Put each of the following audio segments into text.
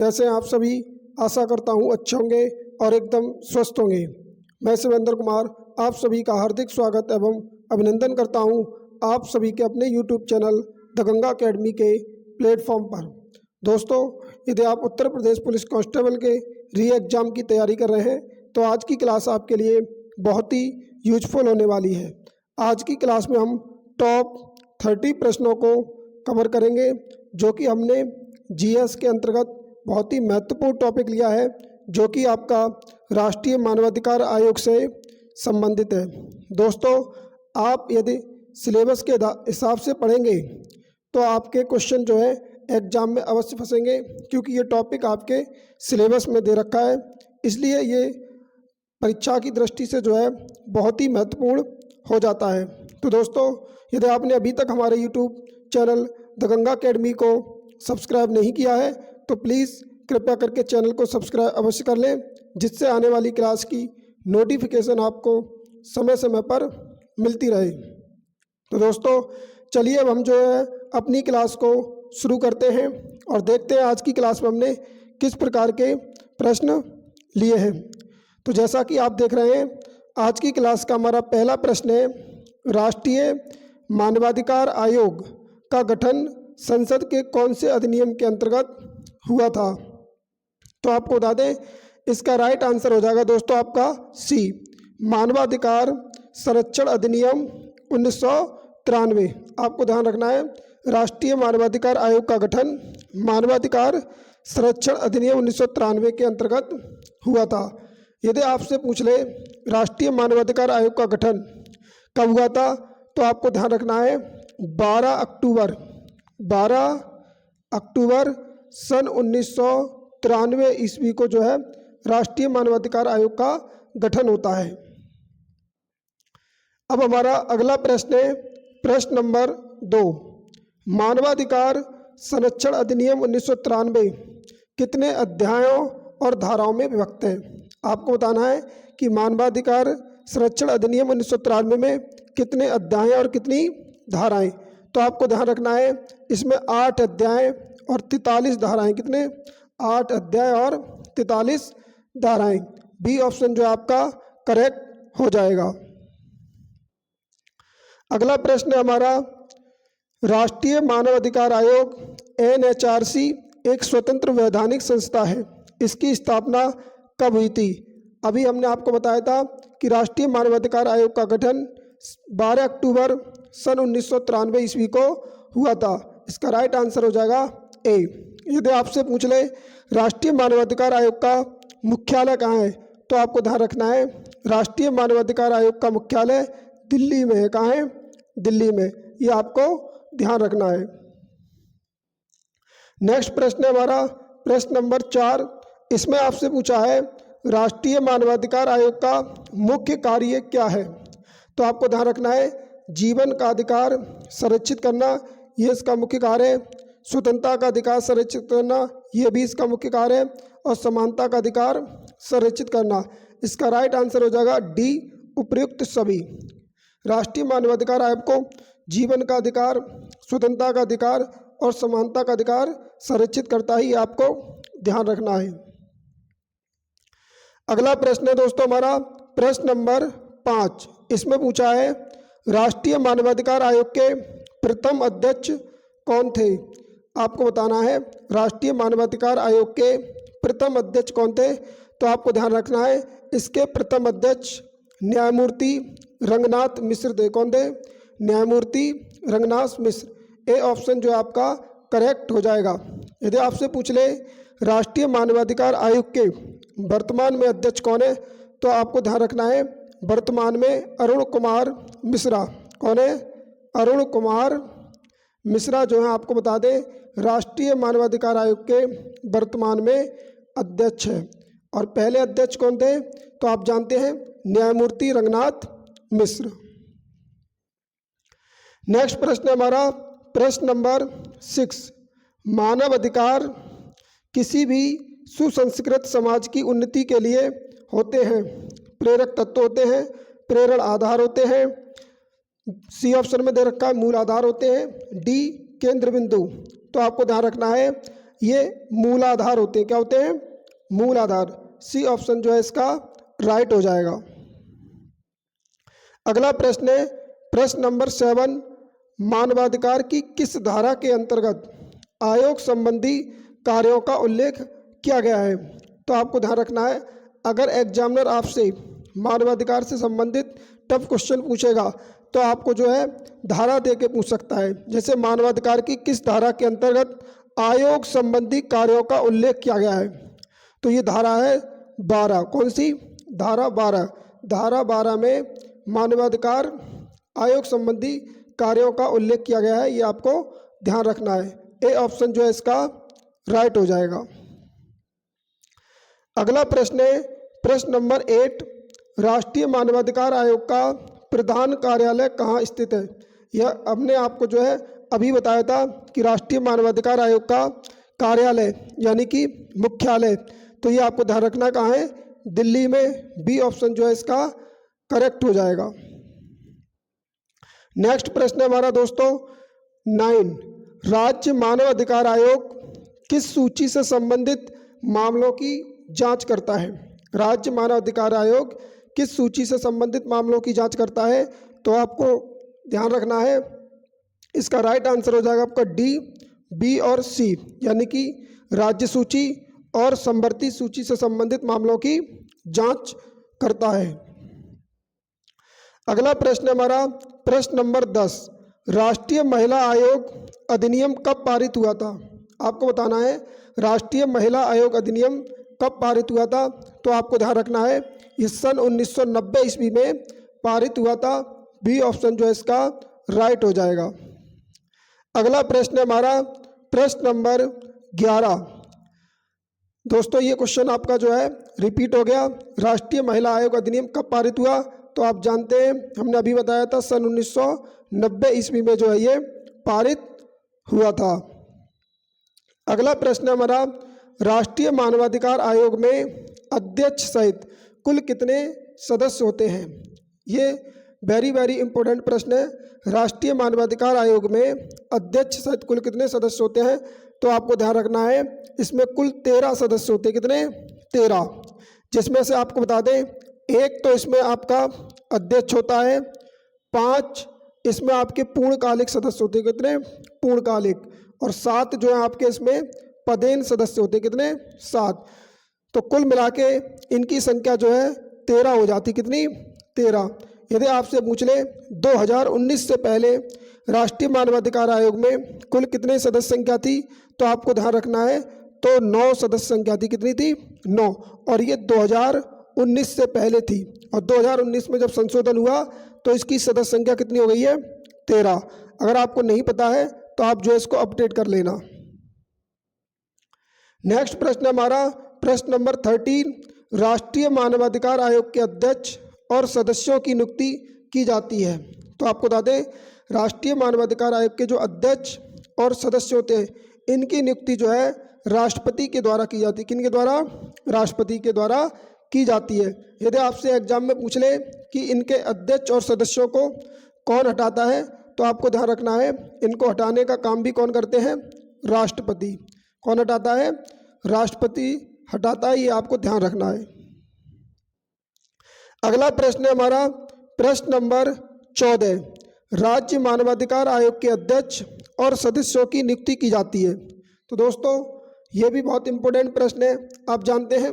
कैसे हैं आप सभी। आशा करता हूँ अच्छे होंगे और एकदम स्वस्थ होंगे। मैं शिवेंद्र कुमार आप सभी का हार्दिक स्वागत एवं अभिनंदन करता हूँ आप सभी के अपने YouTube channel the Ganga academy के प्लेटफॉर्म पर। दोस्तों, यदि आप उत्तर प्रदेश पुलिस कांस्टेबल के री एग्ज़ाम की तैयारी कर रहे हैं तो आज की क्लास आपके लिए बहुत ही यूजफुल होने वाली है। आज की क्लास में हम टॉप 30 प्रश्नों को कवर करेंगे जो कि हमने जीएस के अंतर्गत बहुत ही महत्वपूर्ण टॉपिक लिया है जो कि आपका राष्ट्रीय मानवाधिकार आयोग से संबंधित है। दोस्तों, आप यदि सिलेबस के हिसाब से पढ़ेंगे तो आपके क्वेश्चन जो है एग्जाम में अवश्य फंसेंगे, क्योंकि ये टॉपिक आपके सिलेबस में दे रखा है। इसलिए ये परीक्षा की दृष्टि से जो है बहुत ही महत्वपूर्ण हो जाता है। तो दोस्तों, यदि आपने अभी तक हमारे YouTube channel the Ganga academy को सब्सक्राइब नहीं किया है तो प्लीज़ कृपया करके चैनल को सब्सक्राइब अवश्य कर लें, जिससे आने वाली क्लास की नोटिफिकेशन आपको समय समय पर मिलती रहे। तो दोस्तों, चलिए अब हम जो है अपनी क्लास को शुरू करते हैं और देखते हैं आज की क्लास में हमने किस प्रकार के प्रश्न लिए हैं। तो जैसा कि आप देख रहे हैं, आज की क्लास का हमारा पहला प्रश्न है, राष्ट्रीय मानवाधिकार आयोग का गठन संसद के कौन से अधिनियम के अंतर्गत हुआ था। तो आपको बता दें, इसका राइट आंसर हो जाएगा दोस्तों आपका सी, मानवाधिकार संरक्षण अधिनियम 1993। आपको ध्यान रखना है, राष्ट्रीय मानवाधिकार आयोग का गठन मानवाधिकार संरक्षण अधिनियम 1993 के अंतर्गत हुआ था। यदि आपसे पूछ ले राष्ट्रीय मानवाधिकार आयोग का गठन कब हुआ था, तो आपको ध्यान रखना है 12 अक्टूबर सन 1993 ईस्वी को जो है राष्ट्रीय मानवाधिकार आयोग का गठन होता है। अब हमारा अगला प्रश्न है प्रश्न नंबर 2, मानवाधिकार संरक्षण अधिनियम 1993 कितने अध्यायों और धाराओं में विभक्त है। आपको बताना है कि मानवाधिकार संरक्षण अधिनियम 1993 में कितने अध्याय और कितनी धाराएं। तो आपको ध्यान रखना है, इसमें 8 अध्याय और 43 धाराएं। कितने? 8 अध्याय और 43 धाराएं। बी ऑप्शन जो आपका करेक्ट हो जाएगा। अगला प्रश्न हमारा, राष्ट्रीय मानव अधिकार आयोग NHRC एक स्वतंत्र वैधानिक संस्था है, इसकी स्थापना कब हुई थी। अभी हमने आपको बताया था कि राष्ट्रीय मानवाधिकार आयोग का गठन 12 अक्टूबर सन 1993 ईस्वी को हुआ था। इसका राइट आंसर हो जाएगा ए। यदि आपसे पूछ ले राष्ट्रीय मानवाधिकार आयोग का मुख्यालय कहाँ है, तो आपको ध्यान रखना है राष्ट्रीय मानवाधिकार आयोग का मुख्यालय दिल्ली में है। कहाँ है? दिल्ली में। ये आपको ध्यान रखना है। नेक्स्ट प्रश्न है हमारा प्रश्न नंबर 4। इसमें आपसे पूछा है राष्ट्रीय मानवाधिकार आयोग का मुख्य कार्य क्या है। तो आपको ध्यान रखना है जीवन का अधिकार संरक्षित करना, ये इसका मुख्य कार्य है। स्वतंत्रता का अधिकार संरक्षित करना, ये भी इसका मुख्य कार्य है। और समानता का अधिकार संरक्षित करना। इसका राइट आंसर हो जाएगा डी, उपर्युक्त सभी। राष्ट्रीय मानवाधिकार आयोग को जीवन का अधिकार, स्वतंत्रता का अधिकार और समानता का अधिकार संरक्षित करता ही, आपको ध्यान रखना है। अगला प्रश्न है दोस्तों हमारा प्रश्न नंबर 5। इसमें पूछा है राष्ट्रीय मानवाधिकार आयोग के प्रथम अध्यक्ष कौन थे। आपको बताना है राष्ट्रीय मानवाधिकार आयोग के प्रथम अध्यक्ष कौन थे। तो आपको ध्यान रखना है इसके प्रथम अध्यक्ष न्यायमूर्ति रंगनाथ मिश्र थे। कौन थे? न्यायमूर्ति रंगनाथ मिश्र। ए ऑप्शन जो आपका करेक्ट हो जाएगा। यदि आपसे पूछ ले राष्ट्रीय मानवाधिकार आयोग के वर्तमान में अध्यक्ष कौन है, तो आपको ध्यान रखना है वर्तमान में अरुण कुमार मिश्रा। कौन है? अरुण कुमार मिश्रा जो है आपको बता दें राष्ट्रीय मानवाधिकार आयोग के वर्तमान में अध्यक्ष हैं। और पहले अध्यक्ष कौन थे, तो आप जानते हैं न्यायमूर्ति रंगनाथ मिश्र। नेक्स्ट प्रश्न हमारा प्रश्न नंबर 6। मानव अधिकार किसी भी सुसंस्कृत समाज की उन्नति के लिए होते हैं। प्रेरक तत्व होते हैं, प्रेरण आधार होते हैं। सी ऑप्शन में दे रखा है मूल आधार होते हैं। डी केंद्र बिंदु। तो आपको ध्यान रखना है ये मूलाधार होते हैं। क्या होते हैं? मूलाधार। सी ऑप्शन जो है इसका राइट हो जाएगा। अगला प्रश्न है प्रश्न नंबर 7, मानवाधिकार की किस धारा के अंतर्गत आयोग संबंधी कार्यों का उल्लेख किया गया है? तो आपको ध्यान रखना है, अगर एग्जामिनर आपसे मानवाधिकार से संबंधित टफ क्वेश्चन पूछेगा तो आपको जो है धारा दे के पूछ सकता है। जैसे मानवाधिकार की किस धारा के अंतर्गत आयोग संबंधी कार्यों का उल्लेख किया गया है, तो ये धारा है 12। कौन सी? धारा 12। धारा 12 में मानवाधिकार आयोग संबंधी कार्यों का उल्लेख किया गया है, ये आपको ध्यान रखना है। ए ऑप्शन जो है इसका राइट हो जाएगा। अगला प्रश्न है प्रश्न नंबर 8, राष्ट्रीय मानवाधिकार आयोग का प्रधान कार्यालय कहाँ स्थित है? यह हमने आपको जो है अभी बताया था कि राष्ट्रीय मानवाधिकार आयोग का कार्यालय यानी कि मुख्यालय, तो ये आपको ध्यान रखना कहाँ है? दिल्ली में। बी ऑप्शन जो है इसका करेक्ट हो जाएगा। नेक्स्ट प्रश्न है हमारा दोस्तों 9, राज्य मानव अधिकार आयोग किस सूची से संबंधित मामलों की जांच करता है? राज्य मानव अधिकार आयोग किस सूची से संबंधित मामलों की जांच करता है? तो आपको ध्यान रखना है, इसका राइट आंसर हो जाएगा आपका डी, बी और सी, यानी कि राज्य सूची और समवर्ती सूची से संबंधित मामलों की जांच करता है। अगला प्रश्न हमारा प्रश्न नंबर 10, राष्ट्रीय महिला आयोग अधिनियम कब पारित हुआ था? आपको बताना है राष्ट्रीय महिला आयोग अधिनियम कब पारित हुआ था। तो आपको ध्यान रखना है ये सन 1990 ईस्वी में पारित हुआ था। बी ऑप्शन जो है इसका राइट हो जाएगा। अगला प्रश्न है हमारा प्रश्न नंबर 11। दोस्तों ये क्वेश्चन आपका जो है रिपीट हो गया। राष्ट्रीय महिला आयोग अधिनियम कब पारित हुआ? तो आप जानते हैं हमने अभी बताया था सन 1990 ईस्वी में जो है ये पारित हुआ था। अगला प्रश्न हमारा राष्ट्रीय मानवाधिकार आयोग में अध्यक्ष सहित कुल कितने सदस्य होते हैं? ये वेरी वेरी इंपॉर्टेंट प्रश्न है। राष्ट्रीय मानवाधिकार आयोग में अध्यक्ष सहित कुल कितने सदस्य होते हैं? तो आपको ध्यान रखना है इसमें कुल 13 सदस्य होते हैं। कितने? 13, जिसमें से आपको बता दें एक तो इसमें आपका अध्यक्ष होता है, 5 इसमें आपके पूर्णकालिक सदस्य होते हैं। कितने? पूर्णकालिक। और 7 जो है आपके इसमें पदेन सदस्य होते हैं। कितने? 7। तो कुल मिला के इनकी संख्या जो है 13 हो जाती। कितनी? 13। यदि आपसे पूछ ले 2019 से पहले राष्ट्रीय मानवाधिकार आयोग में कुल कितने सदस्य संख्या थी, तो आपको ध्यान रखना है तो 9 सदस्य संख्या थी। कितनी थी? 9। और ये 2019 से पहले थी, और 2019 में जब संशोधन हुआ तो इसकी सदस्य संख्या कितनी हो गई है? 13। अगर आपको नहीं पता है तो आप जो है इसको अपडेट कर लेना। नेक्स्ट प्रश्न हमारा प्रश्न नंबर 13, राष्ट्रीय मानवाधिकार आयोग के अध्यक्ष और सदस्यों की नियुक्ति की जाती है। तो आपको बता दें राष्ट्रीय मानवाधिकार आयोग के जो अध्यक्ष और सदस्य होते हैं इनकी नियुक्ति जो है राष्ट्रपति के द्वारा की जाती है। किनके द्वारा? राष्ट्रपति के द्वारा की जाती है। यदि आपसे एग्जाम में पूछ ले कि इनके अध्यक्ष और सदस्यों को कौन हटाता है, तो आपको ध्यान रखना है इनको हटाने का काम भी कौन करते हैं? राष्ट्रपति। कौन हटाता है? राष्ट्रपति हटाता है, ये आपको ध्यान रखना है। अगला प्रश्न है हमारा प्रश्न नंबर 14, राज्य मानवाधिकार आयोग के अध्यक्ष और सदस्यों की नियुक्ति की जाती है। तो दोस्तों ये भी बहुत इंपॉर्टेंट प्रश्न है। आप जानते हैं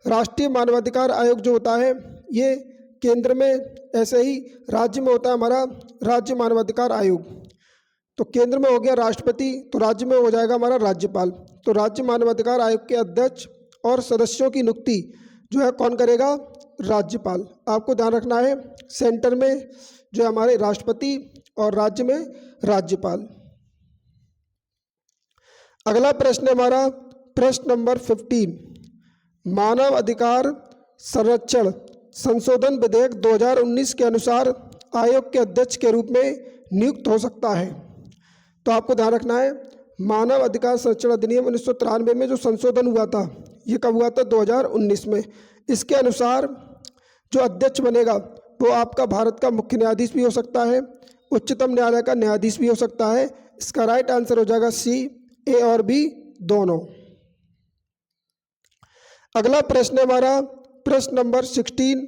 राष्ट्रीय मानवाधिकार आयोग जो होता है ये केंद्र में, ऐसे ही राज्य में होता है हमारा राज्य मानवाधिकार आयोग। तो केंद्र में हो गया राष्ट्रपति, तो राज्य में हो जाएगा हमारा राज्यपाल। तो राज्य मानवाधिकार आयोग के अध्यक्ष और सदस्यों की नियुक्ति जो है कौन करेगा? राज्यपाल। आपको ध्यान रखना है सेंटर में जो हमारे राष्ट्रपति और राज्य में राज्यपाल। अगला प्रश्न है हमारा प्रश्न नंबर 15, मानव अधिकार संरक्षण संशोधन विधेयक 2019 के अनुसार आयोग के अध्यक्ष के रूप में नियुक्त हो सकता है। तो आपको ध्यान रखना है मानव अधिकार संरक्षण अधिनियम 1993 में जो संशोधन हुआ था ये कब हुआ था? 2019 में। इसके अनुसार जो अध्यक्ष बनेगा वो आपका भारत का मुख्य न्यायाधीश भी हो सकता है, उच्चतम न्यायालय का न्यायाधीश भी हो सकता है। इसका राइट आंसर हो जाएगा सी, ए और बी दोनों। अगला प्रश्न है हमारा प्रश्न नंबर 16,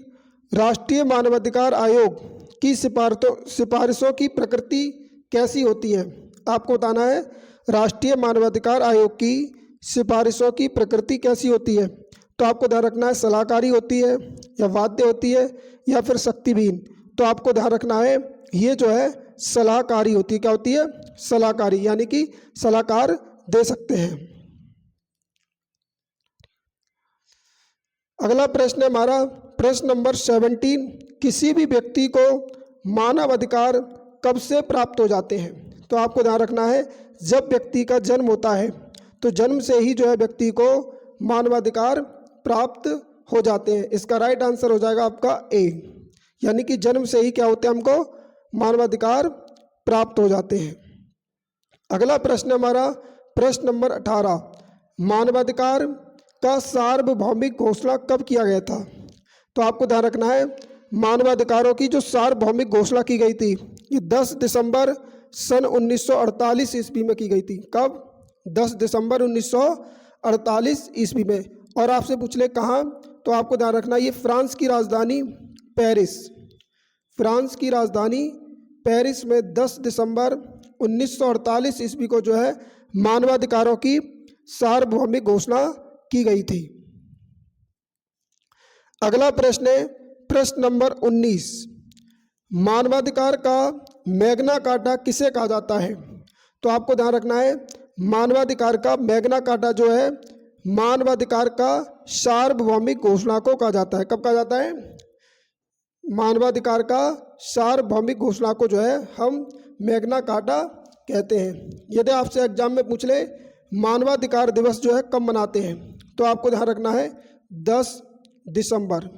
राष्ट्रीय मानवाधिकार आयोग की सिफारिशों की प्रकृति कैसी होती है? आपको बताना है राष्ट्रीय मानवाधिकार आयोग की सिफारिशों की प्रकृति कैसी होती है। तो आपको ध्यान रखना है सलाहकारी होती है या बाध्य होती है या फिर शक्तिहीन। तो आपको ध्यान रखना है ये जो है सलाहकारी होती है। क्या होती है? सलाहकारी, यानी कि सलाहकार दे सकते हैं। अगला प्रश्न है हमारा प्रश्न नंबर 17, किसी भी व्यक्ति को मानव अधिकार कब से प्राप्त हो जाते हैं? तो आपको ध्यान रखना है जब व्यक्ति का जन्म होता है तो जन्म से ही जो है व्यक्ति को मानवाधिकार प्राप्त हो जाते हैं। इसका राइट आंसर हो जाएगा आपका ए, यानी कि जन्म से ही क्या होते हैं, हमको मानवाधिकार प्राप्त हो जाते हैं। अगला प्रश्न हमारा प्रश्न नंबर 18, मानवाधिकार का सार्वभौमिक घोषणा कब किया गया था? तो आपको ध्यान रखना है मानवाधिकारों की जो सार्वभौमिक घोषणा की गई थी ये 10 दिसंबर सन 1948 ईस्वी में की गई थी। कब? 10 दिसंबर 1948 ईस्वी में। और आपसे पूछ ले कहाँ, तो आपको ध्यान रखना ये फ्रांस की राजधानी पेरिस, फ्रांस की राजधानी पेरिस में 10 दिसंबर 1948 ईस्वी को जो है मानवाधिकारों की सार्वभौमिक घोषणा की गई थी। अगला प्रश्न है प्रश्न नंबर 19, मानवाधिकार का मैग्ना कार्टा किसे कहा जाता है? तो आपको ध्यान रखना है मानवाधिकार का मैग्ना कार्टा जो है मानवाधिकार का सार्वभौमिक घोषणा को कहा जाता है। कब कहा जाता है? मानवाधिकार का सार्वभौमिक घोषणा को जो है हम मैग्ना कार्टा कहते हैं। यदि आपसे एग्जाम में पूछ ले मानवाधिकार दिवस जो है कब मनाते हैं, तो आपको ध्यान रखना है 10 दिसंबर।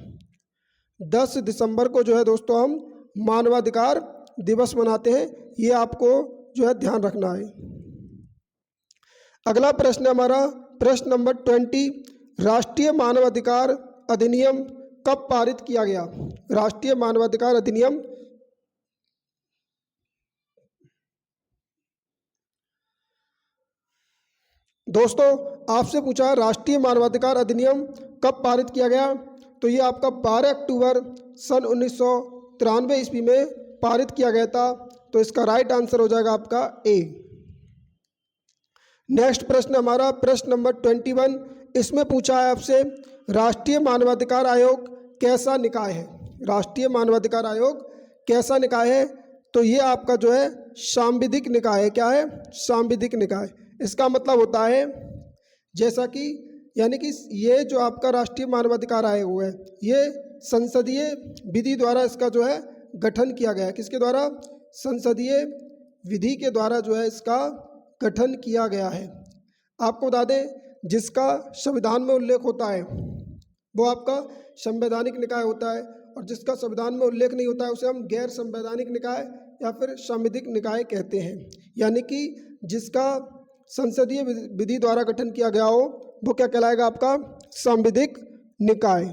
10 दिसंबर को जो है दोस्तों हम मानवाधिकार दिवस मनाते हैं, ये आपको जो है ध्यान रखना है। अगला प्रश्न हमारा प्रश्न नंबर 20, राष्ट्रीय मानवाधिकार अधिनियम कब पारित किया गया? राष्ट्रीय मानवाधिकार अधिनियम दोस्तों आपसे पूछा राष्ट्रीय मानवाधिकार अधिनियम कब पारित किया गया, तो ये आपका 12 अक्टूबर सन 1993 ईस्वी में पारित किया गया था। तो इसका राइट आंसर हो जाएगा आपका ए। नेक्स्ट प्रश्न हमारा प्रश्न नंबर 21, इसमें पूछा है आपसे राष्ट्रीय मानवाधिकार आयोग कैसा निकाय है? राष्ट्रीय मानवाधिकार आयोग कैसा निकाय है? तो ये आपका जो है सांविधिक निकाय है। क्या है? सांविधिक निकाय। इसका मतलब होता है जैसा कि यानी कि ये जो आपका राष्ट्रीय मानवाधिकार आयोग है ये संसदीय विधि द्वारा इसका जो है गठन किया गया है। किसके द्वारा? संसदीय विधि के द्वारा जो है इसका गठन किया गया है। आपको बता दें जिसका संविधान में उल्लेख होता है वो आपका संवैधानिक निकाय होता है, और जिसका संविधान में उल्लेख नहीं होता है उसे हम गैर संवैधानिक निकाय या फिर सांविधिक निकाय कहते हैं। यानी कि जिसका संसदीय विधि द्वारा गठन किया गया हो वो क्या कहलाएगा? आपका सांविधिक निकाय।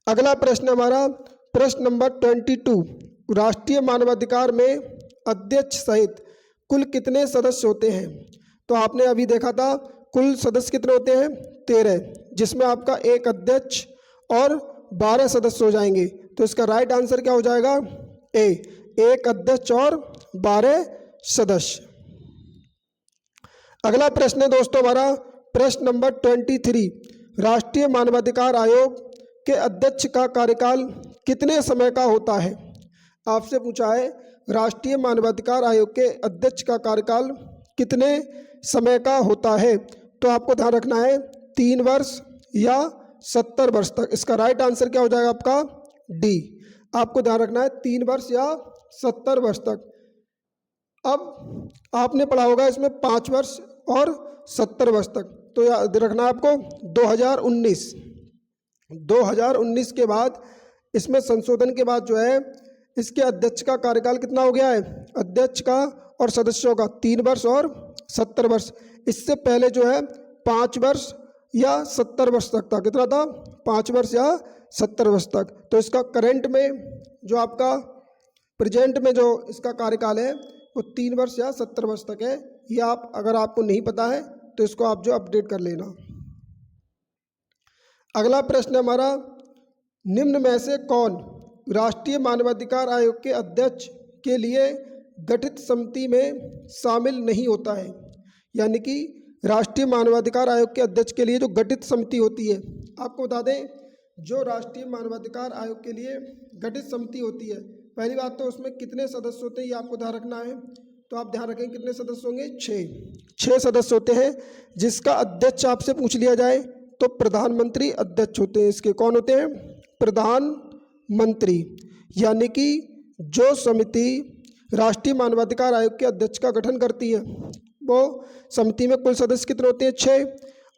अगला प्रश्न हमारा प्रश्न नंबर 22, राष्ट्रीय मानवाधिकार में अध्यक्ष सहित कुल कितने सदस्य होते हैं? तो आपने अभी देखा था कुल सदस्य कितने होते हैं? 13, जिसमें आपका एक अध्यक्ष और 12 सदस्य हो जाएंगे। तो इसका राइट आंसर क्या हो जाएगा? ए, एक अध्यक्ष और 12 सदस्य। अगला प्रश्न है दोस्तों हमारा प्रश्न नंबर 23, राष्ट्रीय मानवाधिकार आयोग के अध्यक्ष का कार्यकाल कितने समय का होता है? आपसे पूछा है राष्ट्रीय मानवाधिकार आयोग के अध्यक्ष का कार्यकाल कितने समय का होता है? तो आपको ध्यान रखना है 3 वर्ष या 70 वर्ष तक। इसका राइट आंसर क्या हो जाएगा? आपका डी। आपको ध्यान रखना है 3 वर्ष या 70 वर्ष तक। अब आपने पढ़ा होगा इसमें 5 वर्ष और 70 वर्ष तक, तो याद रखना है आपको 2019 के बाद इसमें संशोधन के बाद जो है इसके अध्यक्ष का कार्यकाल कितना हो गया है? अध्यक्ष का और सदस्यों का 3 वर्ष और 70 वर्ष। इससे पहले जो है 5 वर्ष या 70 वर्ष तक था। कितना था? 5 वर्ष या 70 वर्ष तक। तो इसका करंट में जो आपका प्रेजेंट में जो इसका कार्यकाल है वो 3 वर्ष या 70 वर्ष तक है। ये आप अगर आपको नहीं पता है तो इसको आप जो अपडेट कर लेना। अगला प्रश्न हमारा, निम्न में से कौन राष्ट्रीय मानवाधिकार आयोग के अध्यक्ष के लिए गठित समिति में शामिल नहीं होता है? यानी कि राष्ट्रीय मानवाधिकार आयोग के अध्यक्ष के लिए जो गठित समिति होती है, आपको बता दें जो राष्ट्रीय मानवाधिकार आयोग के लिए गठित समिति होती है, पहली बात तो उसमें कितने सदस्य होते हैं ये आपको ध्यान रखना है। तो आप ध्यान रखें कितने सदस्य होंगे, 6 सदस्य होते हैं, जिसका अध्यक्ष आपसे पूछ लिया जाए तो प्रधानमंत्री अध्यक्ष होते हैं। इसके कौन होते हैं, प्रधानमंत्री। यानी कि जो समिति राष्ट्रीय मानवाधिकार आयोग के अध्यक्ष का गठन करती है वो समिति में कुल सदस्य कितने होते हैं, 6,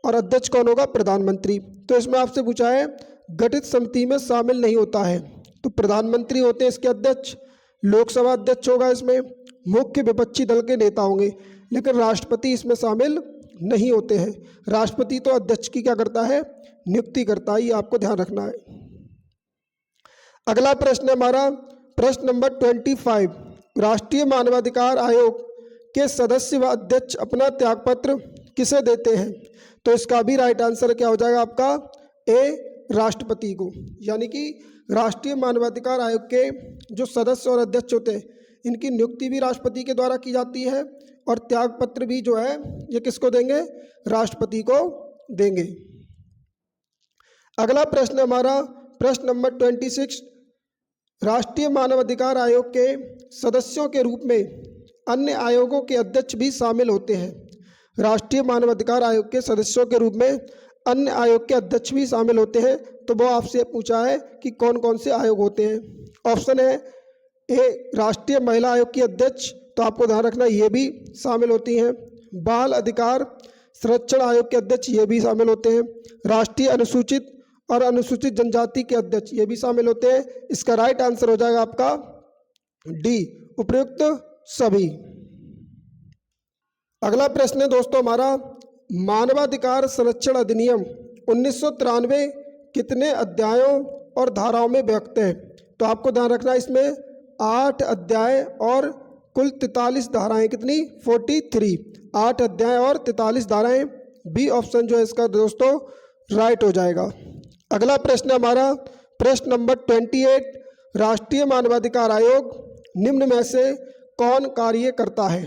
और अध्यक्ष कौन होगा, प्रधानमंत्री। तो इसमें आपसे पूछा है गठित समिति में शामिल नहीं होता है तो प्रधानमंत्री होते हैं इसके अध्यक्ष, लोकसभा अध्यक्ष होगा, इसमें मुख्य विपक्षी दल के नेता होंगे, लेकिन राष्ट्रपति इसमें शामिल नहीं होते हैं। राष्ट्रपति तो अध्यक्ष की क्या करता है, नियुक्ति करता है, ये आपको ध्यान रखना है। अगला प्रश्न हमारा प्रश्न नंबर 25, राष्ट्रीय मानवाधिकार आयोग के सदस्य व अध्यक्ष अपना त्यागपत्र किसे देते हैं? तो इसका भी राइट आंसर क्या हो जाएगा आपका, ए, राष्ट्रपति को। यानी कि राष्ट्रीय मानवाधिकार आयोग के जो सदस्य और अध्यक्ष होते हैं इनकी नियुक्ति भी राष्ट्रपति के द्वारा की जाती है और त्यागपत्र भी जो है ये किसको देंगे, राष्ट्रपति को देंगे। अगला प्रश्न हमारा प्रश्न नंबर 26, राष्ट्रीय मानवाधिकार आयोग के सदस्यों के रूप में अन्य आयोगों के अध्यक्ष भी शामिल होते हैं। राष्ट्रीय मानवाधिकार आयोग के सदस्यों के रूप में अन्य आयोग के अध्यक्ष भी शामिल होते हैं। तो वो आपसे पूछा है कि कौन कौन से आयोग होते हैं। ऑप्शन है ए, राष्ट्रीय महिला आयोग की अध्यक्ष, तो आपको ध्यान रखना ये भी शामिल होती हैं। बाल अधिकार संरक्षण आयोग के अध्यक्ष ये भी शामिल होते हैं। राष्ट्रीय अनुसूचित और अनुसूचित जनजाति के अध्यक्ष ये भी शामिल होते हैं। इसका राइट आंसर हो जाएगा आपका डी, उपयुक्त सभी। अगला प्रश्न है दोस्तों हमारा, मानवाधिकार संरक्षण अधिनियम 1993 कितने अध्यायों और धाराओं में विभक्त है? तो आपको ध्यान रखना इसमें 8 अध्याय और कुल 43 धाराएं, कितनी, 43, 8 अध्याय और 43 धाराएं। बी ऑप्शन जो है इसका दोस्तों राइट हो जाएगा। अगला प्रश्न हमारा प्रश्न नंबर 28, राष्ट्रीय मानवाधिकार आयोग निम्न में से कौन कार्य करता है?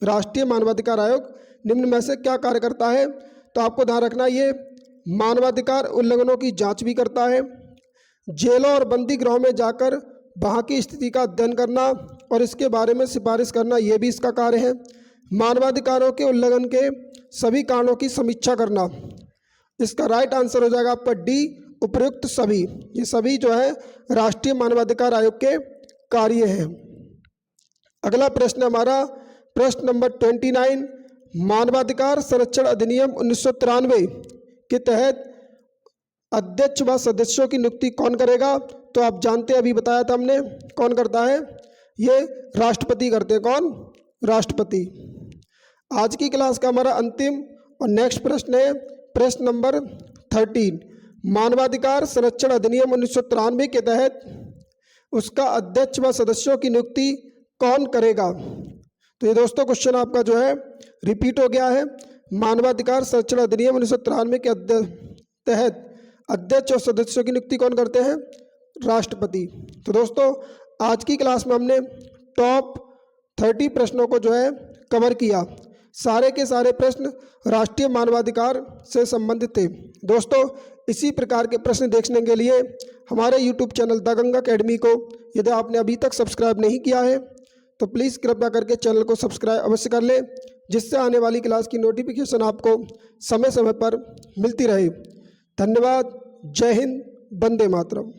राष्ट्रीय मानवाधिकार आयोग निम्न में से क्या कार्य करता है? तो आपको ध्यान रखना ये मानवाधिकार उल्लंघनों की जांच भी करता है, जेलों और बंदी गृहों में जाकर वहाँ की स्थिति का अध्ययन करना और इसके बारे में सिफारिश करना, ये भी इसका कार्य है। मानवाधिकारों के उल्लंघन के सभी कारणों की समीक्षा करना, इसका राइट आंसर हो जाएगा आपका डी, उपयुक्त सभी। ये सभी जो है राष्ट्रीय मानवाधिकार आयोग के कार्य हैं। अगला प्रश्न हमारा प्रश्न नंबर 29, मानवाधिकार संरक्षण अधिनियम 1993 के तहत अध्यक्ष व सदस्यों की नियुक्ति कौन करेगा? तो आप जानते हैं, अभी बताया था हमने, कौन करता है, ये राष्ट्रपति करते हैं। कौन? राष्ट्रपति। आज की क्लास का हमारा अंतिम और नेक्स्ट प्रश्न है प्रश्न नंबर 13, मानवाधिकार संरक्षण अधिनियम 1993 के तहत उसका अध्यक्ष व सदस्यों की नियुक्ति कौन करेगा? तो ये दोस्तों क्वेश्चन आपका जो है रिपीट हो गया है। मानवाधिकार संरक्षण अधिनियम 1993 के तहत अध्यक्ष और सदस्यों की नियुक्ति कौन करते हैं? राष्ट्रपति। तो दोस्तों आज की क्लास में हमने टॉप 30 प्रश्नों को जो है कवर किया। सारे के सारे प्रश्न राष्ट्रीय मानवाधिकार से संबंधित थे। दोस्तों इसी प्रकार के प्रश्न देखने के लिए हमारे YouTube channel the Ganga academy को यदि आपने अभी तक सब्सक्राइब नहीं किया है तो प्लीज़ कृपया करके चैनल को सब्सक्राइब अवश्य कर लें, जिससे आने वाली क्लास की नोटिफिकेशन आपको समय समय पर मिलती रहे। धन्यवाद। जय हिंद। वंदे मातरम।